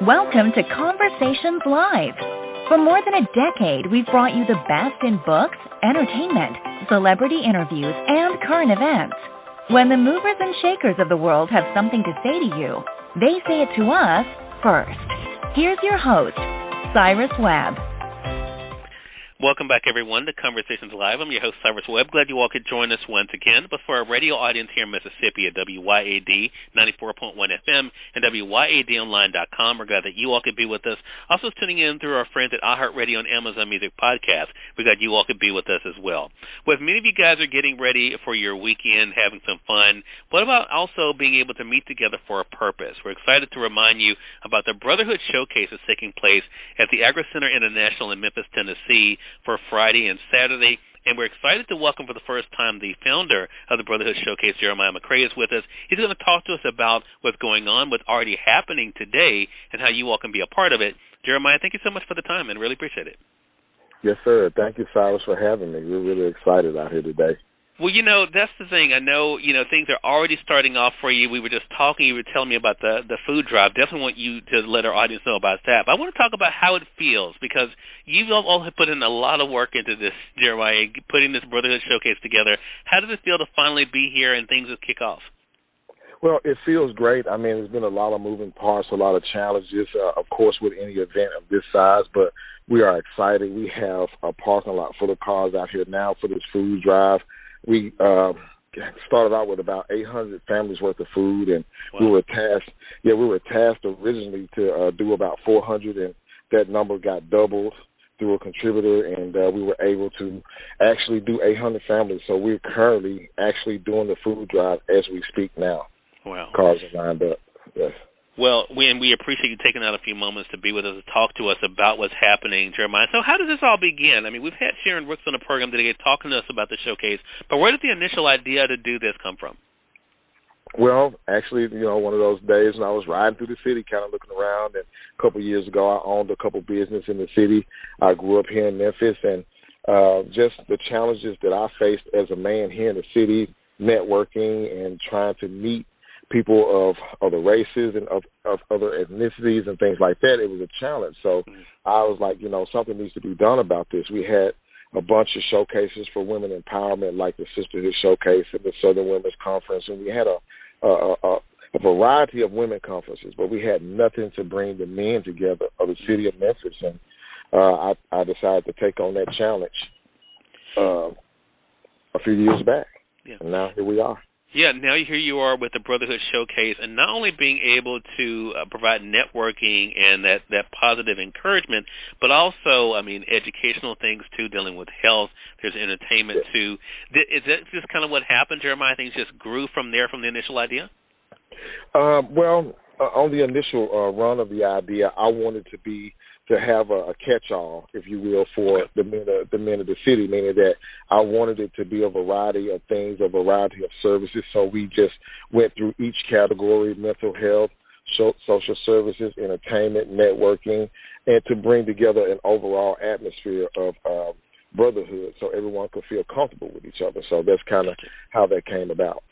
Welcome to Conversations Live. For more than a decade, we've brought you the best in books, entertainment, celebrity interviews, and current events. When the movers and shakers of the world have something to say to you, they say it to us first. Here's your host, Cyrus Webb. Welcome back, everyone, to Conversations Live. I'm your host, Cyrus Webb. Glad you all could join us once again. But for our radio audience here in Mississippi at WYAD 94.1 FM and WYADonline.com, we're glad that you all could be with us. Also tuning in through our friends at iHeartRadio and Amazon Music Podcast. We're glad you all could be with us as well. Well, if many of you guys are getting ready for your weekend, having some fun, what about also being able to meet together for a purpose? We're excited to remind you about the Brotherhood Showcase that's taking place at the Agri Center International in Memphis, Tennessee, for Friday and Saturday, and we're excited to welcome for the first time the founder of the Brotherhood Showcase, Jermiah McCray, is with us. He's going to talk to us about what's going on, what's already happening today, and how you all can be a part of it. Jermiah, thank you so much for the time, and really appreciate it. Yes, sir. Thank you, Cyrus, for having me. We're really excited out here today. Well, that's the thing. I know, things are already starting off for you. We were just talking. You were telling me about the food drive. Definitely want you to let our audience know about that. But I want to talk about how it feels, because you all have put in a lot of work into this, Jeremiah, putting this Brotherhood Showcase together. How does it feel to finally be here and things just kick off? Well, it feels great. I mean, there's been a lot of moving parts, a lot of challenges, of course, with any event of this size, but we are excited. We have a parking lot full of cars out here now for this food drive. We started out with about 800 families worth of food, and wow. we were tasked originally to do about 400, and that number got doubled through a contributor, and we were able to actually do 800 families. So we're currently actually doing the food drive as we speak now. Wow. Cars are lined up, yes. Well, we appreciate you taking out a few moments to be with us and talk to us about what's happening, Jeremiah. So how did this all begin? I mean, we've had Sharon Rooks on the program today talking to us about the showcase, but where did the initial idea to do this come from? Well, actually, one of those days when I was riding through the city, kind of looking around, and a couple of years ago, I owned a couple businesses in the city. I grew up here in Memphis, and just the challenges that I faced as a man here in the city, networking and trying to meet people of other races and of other ethnicities and things like that, it was a challenge. So I was like, something needs to be done about this. We had a bunch of showcases for women empowerment, like the Sisterhood Showcase and the Southern Women's Conference, and we had a variety of women conferences, but we had nothing to bring the men together of the city of Memphis, and I decided to take on that challenge a few years back, and now here we are. Yeah, now here you are with the Brotherhood Showcase, and not only being able to provide networking and that positive encouragement, but also, educational things, too, dealing with health. There's entertainment, too. Is that just kind of what happened, Jeremiah? Things just grew from there, from the initial idea? On the initial run of the idea, I wanted to have a catch-all, if you will, for the men of the city, meaning that I wanted it to be a variety of things, a variety of services. So we just went through each category: mental health, social services, entertainment, networking, and to bring together an overall atmosphere of brotherhood so everyone could feel comfortable with each other. So that's kind of how that came about.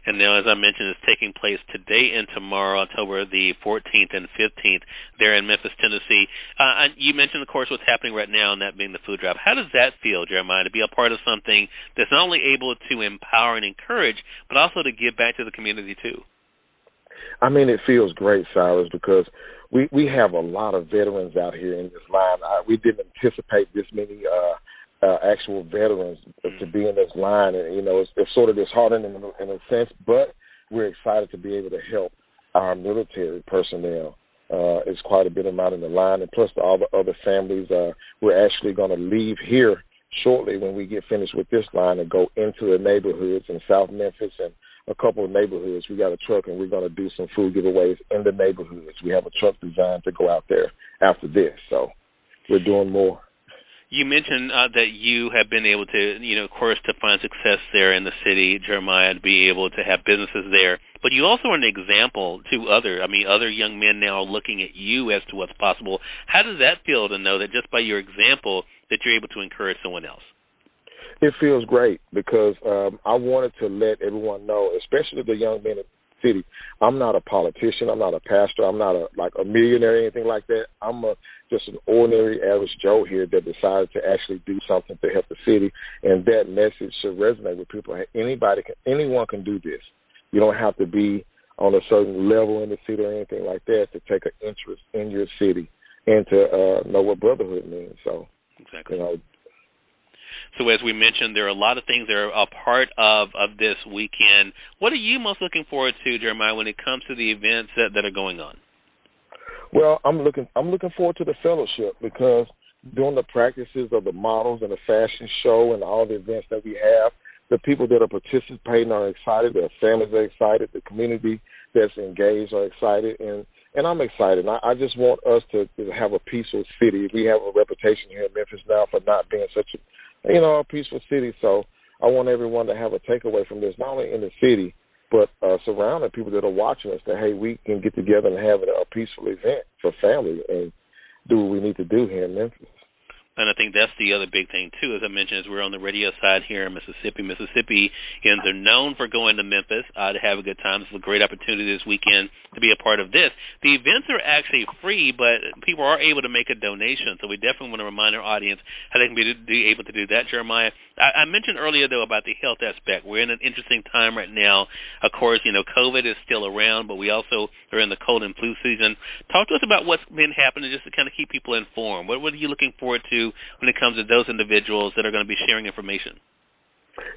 And now, as I mentioned, it's taking place today and tomorrow, October the 14th and 15th, there in Memphis, Tennessee. You mentioned, of course, what's happening right now, and that being the food drive. How does that feel, Jeremiah, to be a part of something that's not only able to empower and encourage, but also to give back to the community, too? I mean, it feels great, Cyrus, because we have a lot of veterans out here in this line. We didn't anticipate this many actual veterans to be in this line, and it's sort of disheartening in a sense, but we're excited to be able to help our military personnel. It's quite a bit amount in the line, and plus all the other families. We're actually going to leave here shortly when we get finished with this line and go into the neighborhoods in South Memphis and a couple of neighborhoods. We got a truck, and we're going to do some food giveaways in the neighborhoods. We have a truck designed to go out there after this, so we're doing more. You mentioned that you have been able to, of course, to find success there in the city, Jeremiah, to be able to have businesses there. But you also are an example to other young men now are looking at you as to what's possible. How does that feel to know that just by your example that you're able to encourage someone else? It feels great because I wanted to let everyone know, especially the young men city. I'm not a politician. I'm not a pastor. I'm not a millionaire or anything like that. I'm just an ordinary average Joe here that decided to actually do something to help the city, and that message should resonate with people. Anyone can do this. You don't have to be on a certain level in the city or anything like that to take an interest in your city and to know what brotherhood means. So, exactly. So as we mentioned, there are a lot of things that are a part of this weekend. What are you most looking forward to, Jeremiah, when it comes to the events that are going on? Well, I'm looking forward to the fellowship, because during the practices of the models and the fashion show and all the events that we have, the people that are participating are excited, their families are excited, the community that's engaged are excited, and I'm excited. I just want us to have a peaceful city. We have a reputation here in Memphis now for not being such a peaceful city. So I want everyone to have a takeaway from this, not only in the city, but surrounding people that are watching us, that, hey, we can get together and have a peaceful event for family and do what we need to do here in Memphis. And I think that's the other big thing, too. As I mentioned, as we're on the radio side here in Mississippi, Mississippians are known for going to Memphis to have a good time. It's a great opportunity this weekend to be a part of this. The events are actually free, but people are able to make a donation. So we definitely want to remind our audience how they can be able to do that. Jeremiah, I mentioned earlier, though, about the health aspect. We're in an interesting time right now. Of course, COVID is still around, but we also are in the cold and flu season. Talk to us about what's been happening just to kind of keep people informed. What are you looking forward to when it comes to those individuals that are going to be sharing information?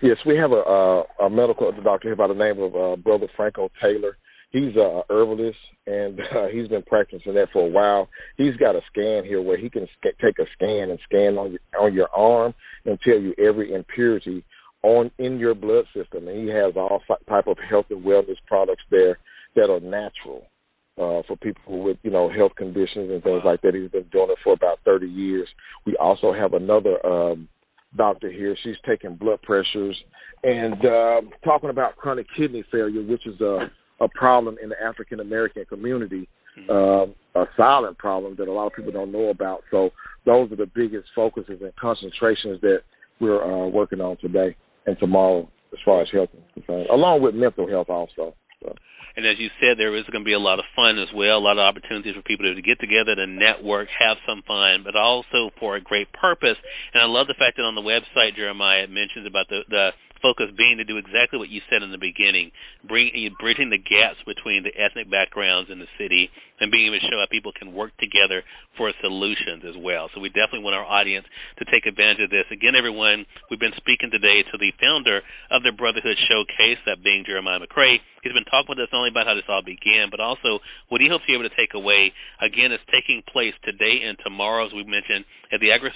Yes, we have a medical doctor here by the name of Brother Franco Taylor. He's a herbalist, and he's been practicing that for a while. He's got a scan here where he can take a scan and scan on your arm and tell you every impurity in your blood system. And he has all type of health and wellness products there that are natural for people with, health conditions and things like that. He's been doing it for about 30 years. We also have another doctor here. She's taking blood pressures and talking about chronic kidney failure, which is a problem in the African-American community, a silent problem that a lot of people don't know about. So those are the biggest focuses and concentrations that we're working on today and tomorrow as far as health is concerned, along with mental health also. So. And as you said, there is going to be a lot of fun as well, a lot of opportunities for people to get together, to network, have some fun, but also for a great purpose. And I love the fact that on the website, Jeremiah, it mentions about the focus being to do exactly what you said in the beginning, bridging the gaps between the ethnic backgrounds in the city and being able to show how people can work together for solutions as well. So we definitely want our audience to take advantage of this. Again, everyone, we've been speaking today to the founder of the Brotherhood Showcase, that being Jermiah McCray. He's been talking with us not only about how this all began, but also what he hopes you're able to take away. Again, it's taking place today and tomorrow, as we mentioned, at the Agri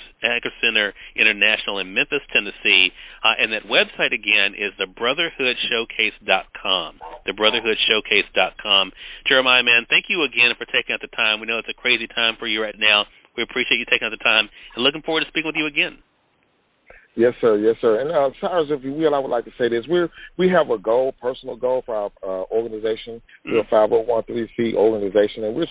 Center International in Memphis, Tennessee. And that website, again, is thebrotherhoodshowcase.com. Thebrotherhoodshowcase.com. Jeremiah, man, thank you again for taking out the time. We know it's a crazy time for you right now. We appreciate you taking out the time and looking forward to speaking with you again. Yes, sir. Yes, sir. And Cyrus, if you will, I would like to say this: we have a goal, personal goal for our organization. We're a 501(c) organization, and we're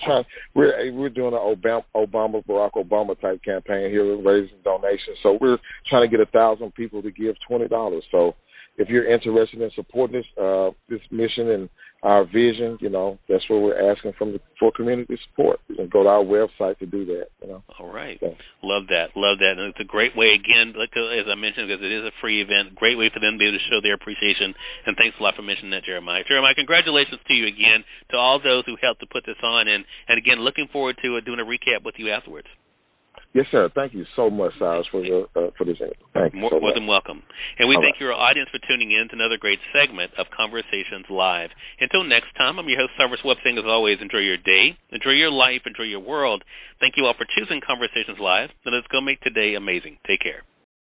doing an Barack Obama type campaign here. We're raising donations, so we're trying to get 1,000 people to give $20. So if you're interested in supporting this mission and our vision, that's what we're asking for community support. You can go to our website to do that. All right. So. Love that. And it's a great way, again, as I mentioned, because it is a free event, great way for them to be able to show their appreciation. And thanks a lot for mentioning that, Jeremiah. Jeremiah, congratulations to you again, to all those who helped to put this on. And again, looking forward to doing a recap with you afterwards. Yes, sir. Thank you so much, Cyrus, for this. Thank you so much. More than welcome. And we thank your audience for tuning in to another great segment of Conversations Live. Until next time, I'm your host, Cyrus Webb, saying as always, enjoy your day, enjoy your life, enjoy your world. Thank you all for choosing Conversations Live, and let's go make today amazing. Take care.